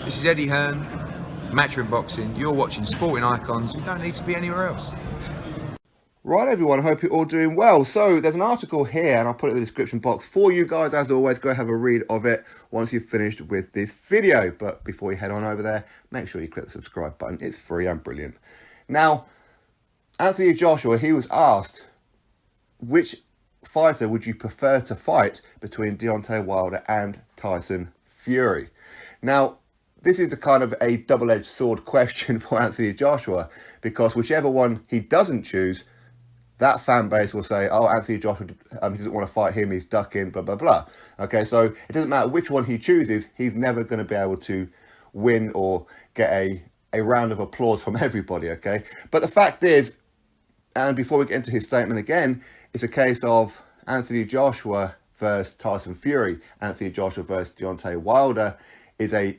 This is Eddie Hearn, Matchroom Boxing. You're watching Sporting Icons. You don't need to be anywhere else. Right, everyone, I hope you're all doing well. So there's an article here, and I'll put it in the description box for you guys. As always, go have a read of it once you've finished with this video. But before you head on over there, make sure you click the subscribe button. It's free and brilliant. Now, Anthony Joshua, he was asked, which fighter would you prefer to fight between Deontay Wilder and Tyson Fury? Now, this is a kind of a double-edged sword question for Anthony Joshua, because whichever one he doesn't choose, that fan base will say, oh, Anthony Joshua, he doesn't want to fight him, he's ducking, blah, blah, blah. Okay, so it doesn't matter which one he chooses, he's never going to be able to win or get a round of applause from everybody, okay? But the fact is, and before we get into his statement again, it's a case of Anthony Joshua versus Tyson Fury. Anthony Joshua versus Deontay Wilder is a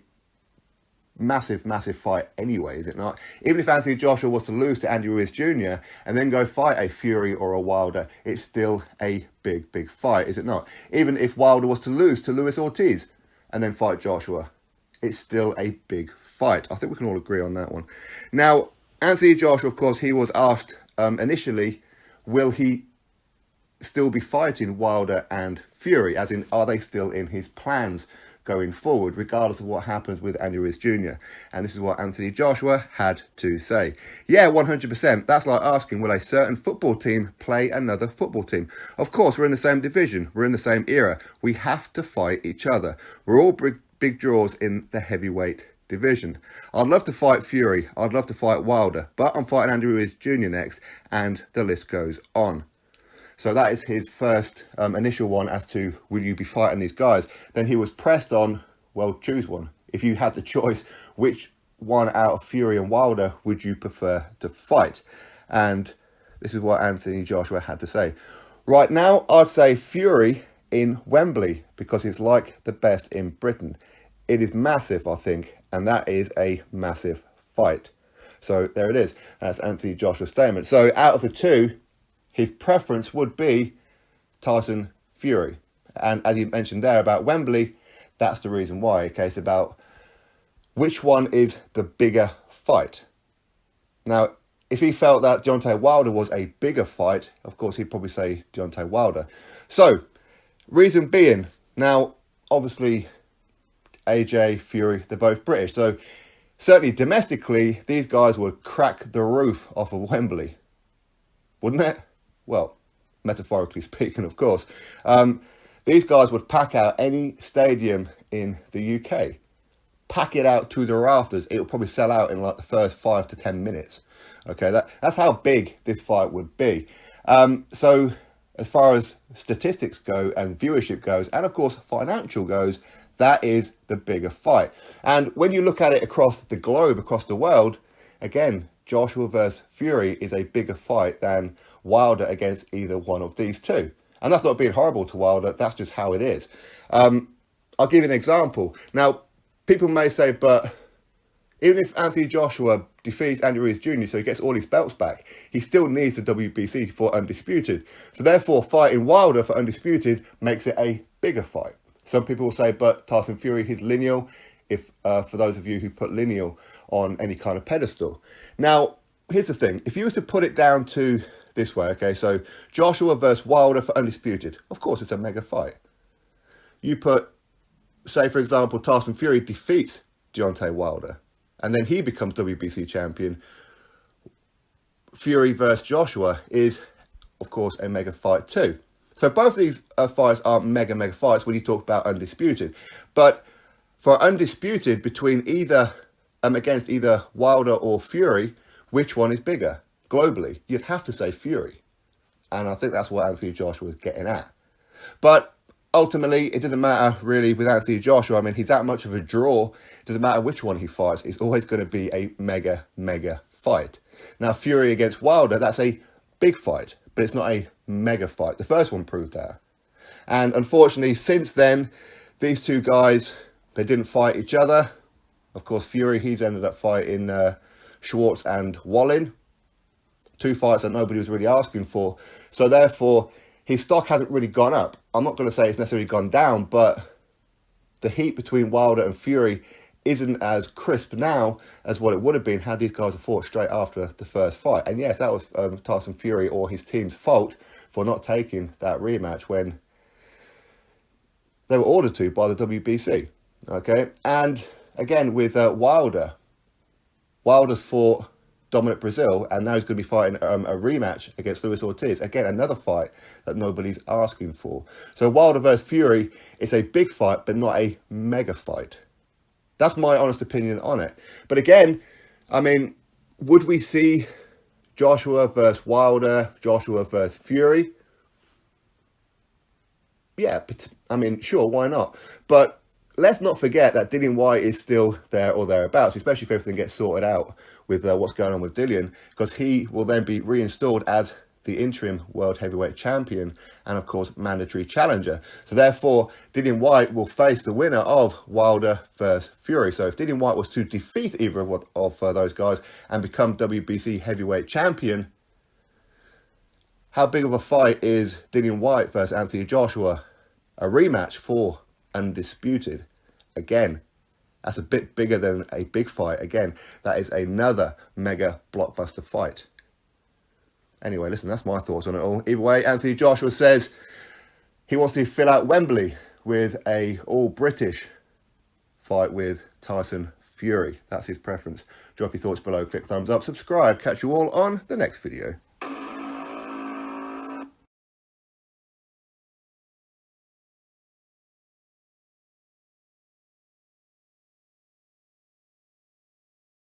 massive fight anyway, is it not? Even if Anthony Joshua was to lose to Andy Ruiz Jr. and then go fight a Fury or a Wilder, it's still a big fight, is it not? Even if Wilder was to lose to Luis Ortiz and then fight Joshua, it's still a big fight. I think we can all agree on that one. Now, Anthony Joshua, of course, he was asked initially, will he still be fighting Wilder and Fury? As in, are they still in his plans going forward, regardless of what happens with Andy Ruiz Jr.? And this is what Anthony Joshua had to say. Yeah, 100%. That's like asking, will a certain football team play another football team? Of course, we're in the same division. We're in the same era. We have to fight each other. We're all big draws in the heavyweight division. I'd love to fight Fury. I'd love to fight Wilder. But I'm fighting Andy Ruiz Jr. next. And the list goes on. So that is his first initial one as to, will you be fighting these guys? Then he was pressed on, well, choose one. If you had the choice, which one out of Fury and Wilder would you prefer to fight? And this is what Anthony Joshua had to say. Right now, I'd say Fury in Wembley, because it's like the best in Britain. It is massive, I think, and that is a massive fight. So there it is. That's Anthony Joshua's statement. So out of the two, his preference would be Tyson Fury. And as you mentioned there about Wembley, that's the reason why. Okay, it's about which one is the bigger fight. Now, if he felt that Deontay Wilder was a bigger fight, of course, he'd probably say Deontay Wilder. So, reason being, now, obviously, AJ, Fury, they're both British. So, certainly domestically, these guys would crack the roof off of Wembley. Wouldn't it? Well, metaphorically speaking, of course. These guys would pack out any stadium in the UK. Pack it out to the rafters. It would probably sell out in like the first 5 to 10 minutes. Okay, that's how big this fight would be. So as far as statistics go and viewership goes, and of course financial goes, that is the bigger fight. And when you look at it across the globe, across the world, again, Joshua versus Fury is a bigger fight than Wilder against either one of these two. And that's not being horrible to Wilder, that's just how it is. I'll give you an example. Now, people may say, but even if Anthony Joshua defeats Andy Ruiz Jr., so he gets all his belts back, he still needs the WBC for Undisputed. So therefore, fighting Wilder for Undisputed makes it a bigger fight. Some people will say, but Tyson Fury, he's lineal, if for those of you who put lineal on any kind of pedestal. Now, here's the thing. If you was to put it down to this way, okay, so Joshua versus Wilder for Undisputed, of course it's a mega fight. You put, say for example, Tyson Fury defeats Deontay Wilder, and then he becomes WBC champion. Fury versus Joshua is, of course, a mega fight too. So both of these fights are mega fights when you talk about Undisputed. But for Undisputed, between either against either Wilder or Fury, which one is bigger globally? You'd have to say Fury. And I think that's what Anthony Joshua is getting at. But ultimately, it doesn't matter really with Anthony Joshua. I mean, he's that much of a draw. It doesn't matter which one he fights. It's always going to be a mega fight. Now, Fury against Wilder, that's a big fight, but it's not a mega fight. The first one proved that. And unfortunately, since then, these two guys, they didn't fight each other. Of course, Fury, he's ended up fighting Schwartz and Wallin. Two fights that nobody was really asking for. So therefore, his stock hasn't really gone up. I'm not going to say it's necessarily gone down, but the heat between Wilder and Fury isn't as crisp now as what it would have been had these guys fought straight after the first fight. And yes, that was Tyson Fury or his team's fault for not taking that rematch when they were ordered to by the WBC. Okay, and again with Wilder's fought Dominic Brazil, and now he's going to be fighting a rematch against Luis Ortiz. Again, another fight that nobody's asking for. So Wilder versus Fury is a big fight, but not a mega fight. That's my honest opinion on it. But again, I mean, would we see Joshua versus Wilder, Joshua versus Fury? Yeah, but I mean, sure, why not? But let's not forget that Dillian Whyte is still there or thereabouts, especially if everything gets sorted out with what's going on with Dillian, because he will then be reinstalled as the interim world heavyweight champion and, of course, mandatory challenger. So therefore, Dillian Whyte will face the winner of Wilder versus Fury. So if Dillian Whyte was to defeat either of those guys and become WBC heavyweight champion, how big of a fight is Dillian Whyte versus Anthony Joshua? A rematch for undisputed. Again, that's a bit bigger than a big fight. Again, that is another mega blockbuster fight. Anyway, listen, that's my thoughts on it all. Either way, Anthony Joshua says he wants to fill out Wembley with a all-British fight with Tyson Fury. That's his preference. Drop your thoughts below, click thumbs up, subscribe. Catch you all on the next video.